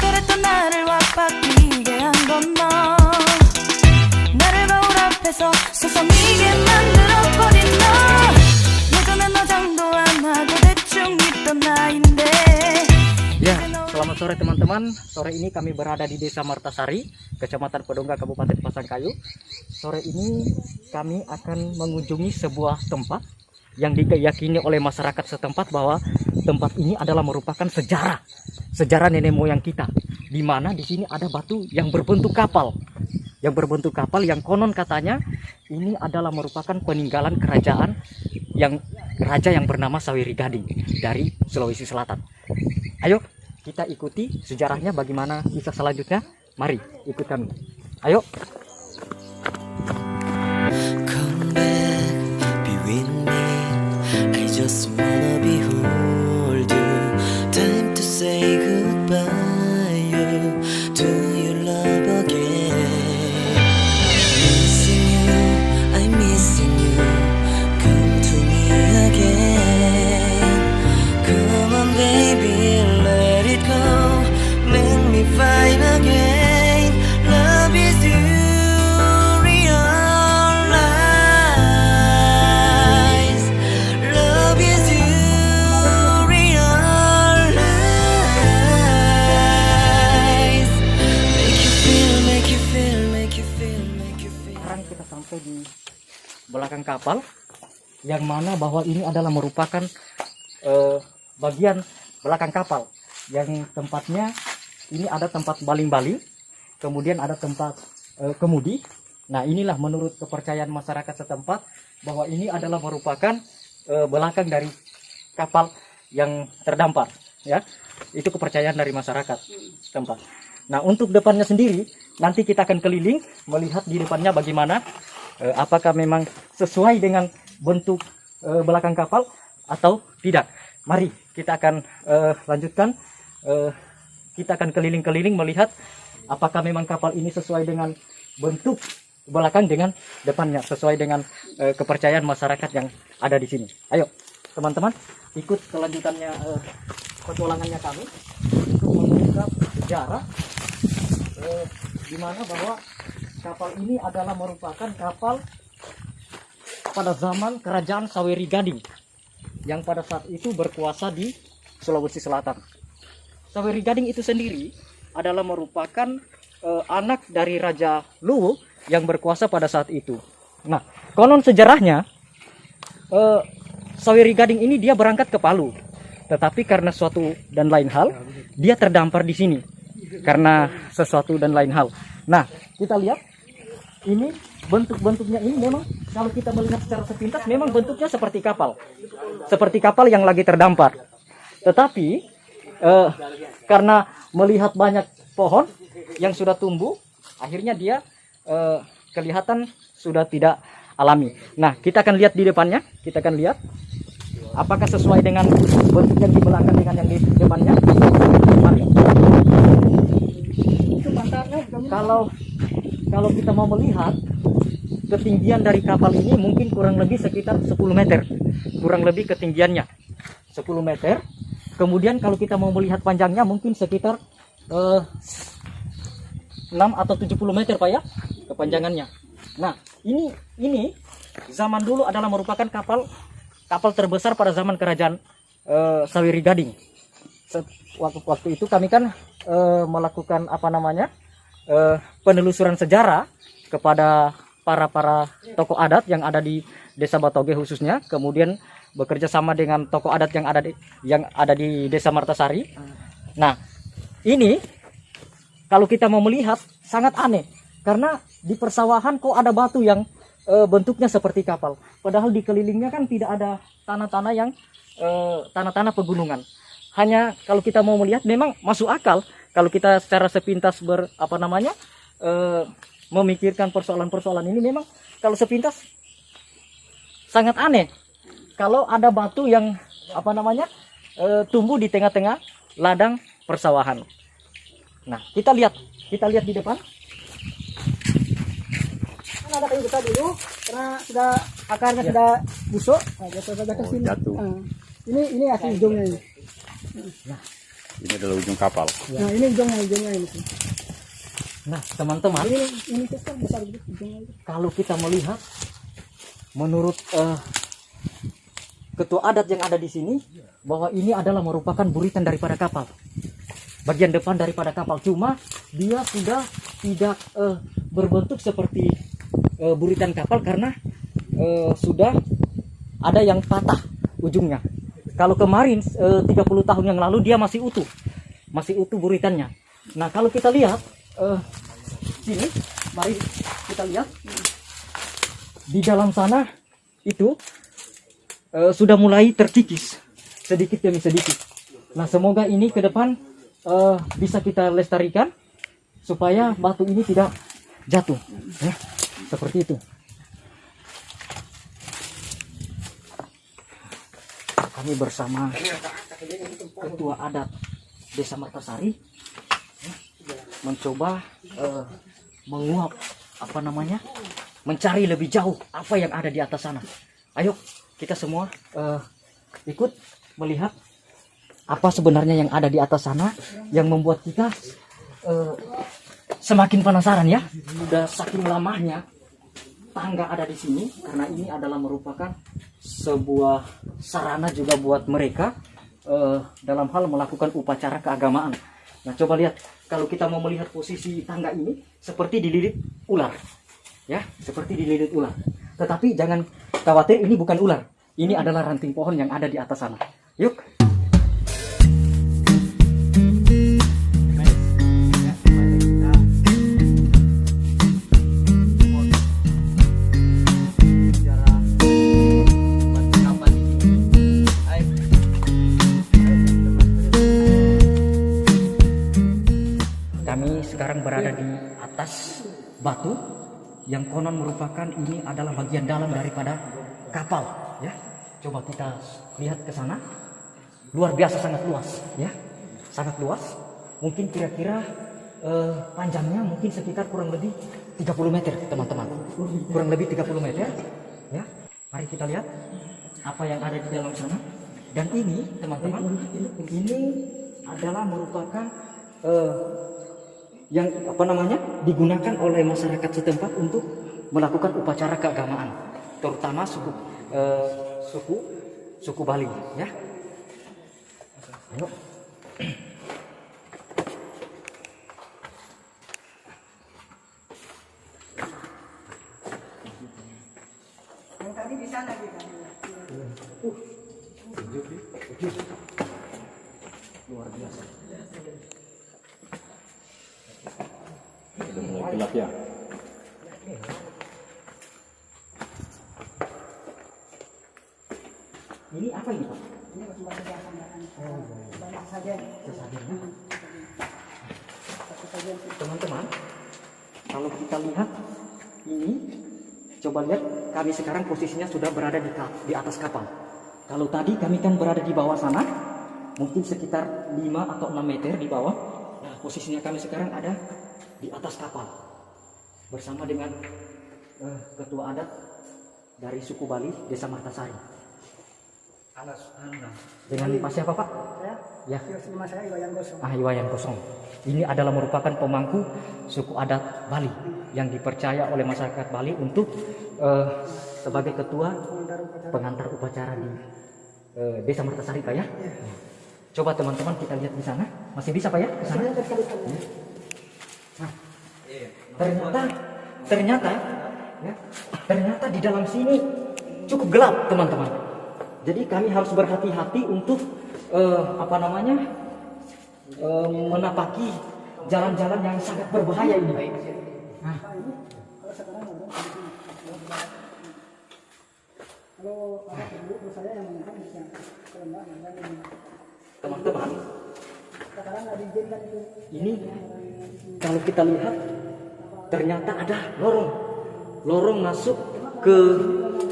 그랬던 나를 왁박이게 한 건 너. 나를 거울 앞에서 서성이게 만들어버린 너. 예전엔 너 장도 안 하고 대충 있던 나인데. Ya, selamat sore teman-teman. Sore ini kami berada di Desa Martasari, Kecamatan Pedongga, Kabupaten Pasangkayu. Sore ini kami akan mengunjungi sebuah tempat yang diyakini oleh masyarakat setempat bahwa tempat ini adalah merupakan sejarah nenek moyang kita, di mana di sini ada batu yang berbentuk kapal, yang konon katanya ini adalah merupakan peninggalan kerajaan raja yang bernama Saweri Gading dari Sulawesi Selatan. Ayo kita ikuti sejarahnya, bagaimana kisah selanjutnya. Mari ikut kami. Ayo. Come back, be with me. I just wanna behold you. Time to say goodbye to your love again. Missing you, I'm missing you. Come to me again. Come on baby, let it go. Make me fine again. Love is you. Sampai di belakang kapal, yang mana bahwa ini adalah merupakan bagian belakang kapal, yang tempatnya ini ada tempat baling-baling, kemudian ada tempat kemudi. Nah, inilah menurut kepercayaan masyarakat setempat bahwa ini adalah merupakan belakang dari kapal yang terdampar, ya. Itu kepercayaan dari masyarakat setempat. Nah, untuk depannya sendiri nanti kita akan keliling melihat di depannya bagaimana, apakah memang sesuai dengan bentuk belakang kapal atau tidak. Mari kita akan lanjutkan, kita akan keliling-keliling melihat apakah memang kapal ini sesuai dengan bentuk belakang dengan depannya, sesuai dengan kepercayaan masyarakat yang ada di sini. Ayo teman-teman, ikut kelanjutannya petualangannya kami untuk mengungkap sejarah di mana bahwa kapal ini adalah merupakan kapal pada zaman kerajaan Saweri Gading yang pada saat itu berkuasa di Sulawesi Selatan. Saweri Gading itu sendiri adalah merupakan anak dari Raja Luwu yang berkuasa pada saat itu. Nah, konon sejarahnya Saweri Gading ini dia berangkat ke Palu, tetapi karena suatu dan lain hal dia terdampar di sini karena sesuatu dan lain hal. Nah, kita lihat ini bentuk-bentuknya ini memang kalau kita melihat secara sepintas memang bentuknya seperti kapal yang lagi terdampar. Tetapi karena melihat banyak pohon yang sudah tumbuh, akhirnya dia kelihatan sudah tidak alami. Nah, kita akan lihat di depannya, kita akan lihat apakah sesuai dengan bentuk yang di belakang dengan yang di depannya. Mari. Kalau kita mau melihat ketinggian dari kapal ini mungkin kurang lebih sekitar 10 meter, kurang lebih ketinggiannya 10 meter. Kemudian kalau kita mau melihat panjangnya mungkin sekitar 6 atau 70 meter Pak ya, kepanjangannya. Nah, ini zaman dulu adalah merupakan kapal terbesar pada zaman kerajaan Saweri Gading. Waktu itu kami kan melakukan penelusuran sejarah kepada para tokoh adat yang ada di Desa Batoge khususnya, kemudian bekerja sama dengan tokoh adat yang ada di Desa Martasari. Nah, ini kalau kita mau melihat sangat aneh karena di persawahan kok ada batu yang bentuknya seperti kapal, padahal di kelilingnya kan tidak ada tanah-tanah yang tanah-tanah pegunungan. Hanya kalau kita mau melihat memang masuk akal kalau kita secara sepintas memikirkan persoalan-persoalan ini, memang kalau sepintas sangat aneh kalau ada batu yang tumbuh di tengah-tengah ladang persawahan. Nah, kita lihat di depan. Kan ada kayu besar dulu karena sudah akarnya sudah busuk. Nah, jatuh saja ke sini. Ini asli ujungnya ini. Nah, Ini adalah ujung kapal. Nah ini ujungnya ini. Nah, teman-teman, Ini besar gitu ujungnya. kalau kita melihat menurut ketua adat yang ada di sini bahwa ini adalah merupakan buritan daripada kapal. Bagian depan daripada kapal, cuma dia sudah tidak berbentuk seperti buritan kapal karena sudah ada yang patah ujungnya. Kalau kemarin 30 tahun yang lalu dia masih utuh buritannya. Nah, kalau kita lihat sini, mari kita lihat di dalam sana itu sudah mulai terkikis sedikit demi sedikit. Nah, semoga ini ke depan bisa kita lestarikan supaya batu ini tidak jatuh, ya, seperti itu. Kami bersama ketua adat Desa Martasari mencoba menguap mencari lebih jauh apa yang ada di atas sana. Ayo kita semua ikut melihat apa sebenarnya yang ada di atas sana yang membuat kita semakin penasaran, ya. Sudah saking lamanya tangga ada di sini karena ini adalah merupakan sebuah sarana juga buat mereka dalam hal melakukan upacara keagamaan. Nah, coba lihat kalau kita mau melihat posisi tangga ini seperti dililit ular, ya, seperti dililit ular. Tetapi jangan khawatir, ini bukan ular, ini adalah ranting pohon yang ada di atas sana. Yuk. Kami sekarang berada di atas batu yang konon merupakan ini adalah bagian dalam daripada kapal, ya. Coba kita lihat ke sana. Luar biasa, sangat luas, ya. Sangat luas. Mungkin kira-kira panjangnya mungkin sekitar kurang lebih 30 meter, teman-teman. Kurang lebih 30 meter, ya. Mari kita lihat apa yang ada di dalam sana. Dan ini, teman-teman, ini adalah merupakan yang digunakan oleh masyarakat setempat untuk melakukan upacara keagamaan, terutama suku Bali, ya. Ayo. Yang tadi di sana gitu. Luar biasa. Sudah mulai gelap ya. Ini apa ini, Pak? Ini batu-batu biasa banyak saja. Teman-teman, kalau kita lihat ini, coba lihat kami sekarang posisinya sudah berada di atas kapal. Kalau tadi kami kan berada di bawah sana, mungkin sekitar 5 atau 6 meter di bawah. Nah, posisinya kami sekarang ada di atas kapal bersama dengan ketua adat dari suku Bali Desa Martasari. Dengan Pak siapa, Pak? Ya. Nama saya Iwayan Gosong. Iwayan Gosong. Ini adalah merupakan pemangku suku adat Bali yang dipercaya oleh masyarakat Bali untuk sebagai ketua pengantar upacara di Desa Martasari, Pak, ya. Coba teman-teman kita lihat di sana. Masih bisa, Pak, ya, ke sana? Nah, ternyata di dalam sini cukup gelap, teman-teman. Jadi kami harus berhati-hati untuk menapaki jalan-jalan yang sangat berbahaya ini. Nah, teman-teman, ini kalau kita lihat ternyata ada lorong masuk ke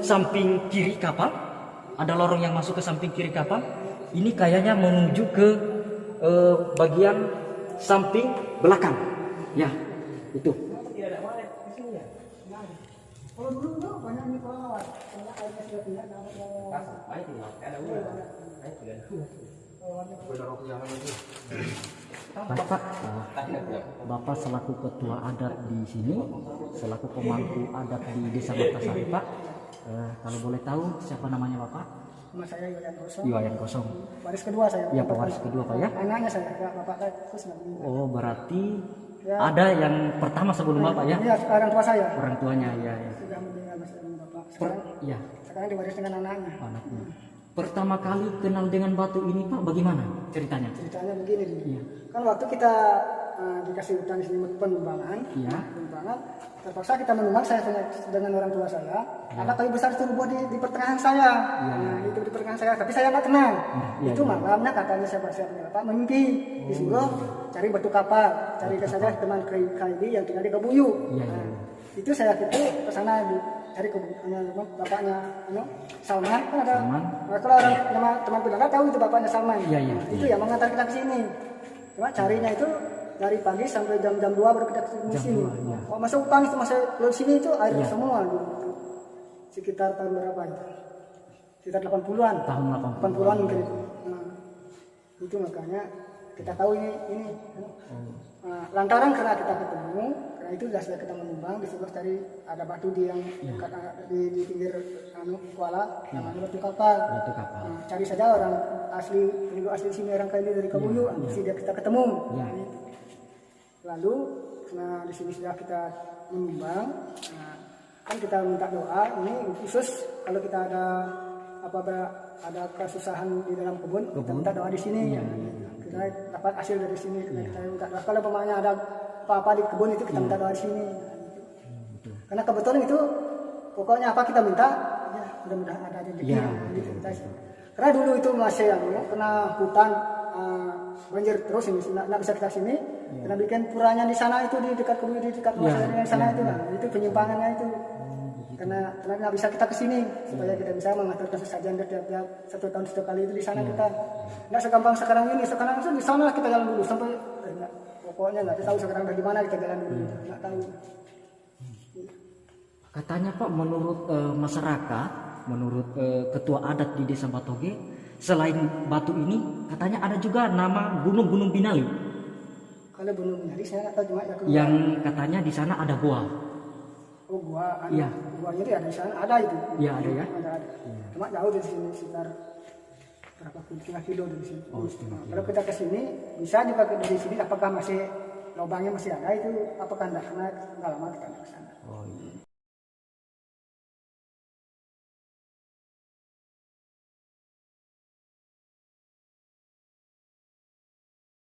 samping kiri kapal. Ada lorong yang masuk ke samping kiri kapal. Ini kayaknya menuju ke bagian samping belakang, ya, itu. Bapak, Bapak selaku ketua adat di sini, selaku pemangku adat di Desa Martasari, Pak. Kalau boleh tahu siapa namanya Bapak? Nama saya Iwayan Kosong. Iwayan Kosong. Waris kedua saya. Ya, pewaris kedua Pak ya. Anaknya saya, bapak saya terus nggak meninggal. Oh, berarti Ya. ada yang pertama sebelum Bapak ya? Iya, orang tua saya. Orang tuanya ya. Sudah meninggal masih dengan bapak. Ya, Sekarang diwaris dengan anaknya. anaknya. Pertama kali kenal dengan batu ini Pak, bagaimana ceritanya? Ceritanya begini dulu. Iya. Kan waktu kita dikasih hutan di sini penumbangan, Iya. terpaksa kita menumbang saya dengan orang tua saya. Ada kayu besar itu rubuh di pertengahan saya. Nah, itu di pertengahan saya, tapi saya nggak tenang. Iya, Itu malamnya katanya siapa Bapak mimpi disuruh cari batu kapal, cari ke saja teman Kaidi yang tinggal di Kebuyu. Iya, iya. Itu saya ke sana cari ke bapaknya Salman kan ada. Salman. Nah, kalau orang nama teman tetangga tahu itu bapaknya Salman. Iya, iya. Nah, itu yang mengantar kita ke sini. Cuma carinya itu dari pagi sampai jam 2 baru kita ke sini. 2, iya. Oh, masuk hutan itu masih keluar sini itu air Iya. semua dulu. Sekitar tahun berapa itu? Sekitar 80-an. Tahun 80-an mungkin itu. Nah, itu makanya kita tahu ini. Nah, lantaran karena kita ketemu, karena itu sudah kita menimbang disuruh cari ada batu yang di pinggir kuala namanya batu kapal. Batu kapal. Nah, cari saja orang penduduk asli sini orang Kaili dari Kebuyu, dia kita ketemu. Iya. Nah, itu. Lalu di sini sudah kita menimbang, kan kita minta doa ini khusus kalau kita ada kesusahan di dalam kebun, kita minta doa di sini. Kita dapat hasil dari sini, kita minta doa. Kalau pemanya ada apa-apa di kebun itu kita minta doa di sini. Karena kebetulan itu pokoknya apa kita minta, ya mudah-mudahan ada rezeki. Ya. Gitu, karena dulu itu masih kena hutan banjir terus ini nggak bisa kita sini. Karena bikin puranya di sana itu di dekat kebun di dekat rumah saya yang sana itu lah. Itu penyimpangannya itu. Karena nggak bisa kita ke sini supaya kita bisa mengaturkan sesajen tiap 1 tahun 1 kali itu di sana kita nggak segampang sekarang ini. Sekarang itu di sana kita jalan dulu sampai pokoknya nggak tahu sekarang bagaimana kita jalan dulu nggak tahu. Katanya Pak, menurut masyarakat, menurut ketua adat di Desa Batoge, selain batu ini katanya ada juga nama Gunung Binali. Kalau Gunung Binali saya nggak tahu, cuma ya Yang katanya di sana ada goa. Oh, gua ada. Iya. Guanya itu ada di sana, ada itu. Iya, ada ya. Ada. Cuma jauh dari sini sekitar berapa kilo dari sini. Oh, setengah Kalau kita ke sini bisa juga dari sini apakah masih lubangnya masih ada itu apakah enggak, karena enggak lama kita ke sana. Oh iya.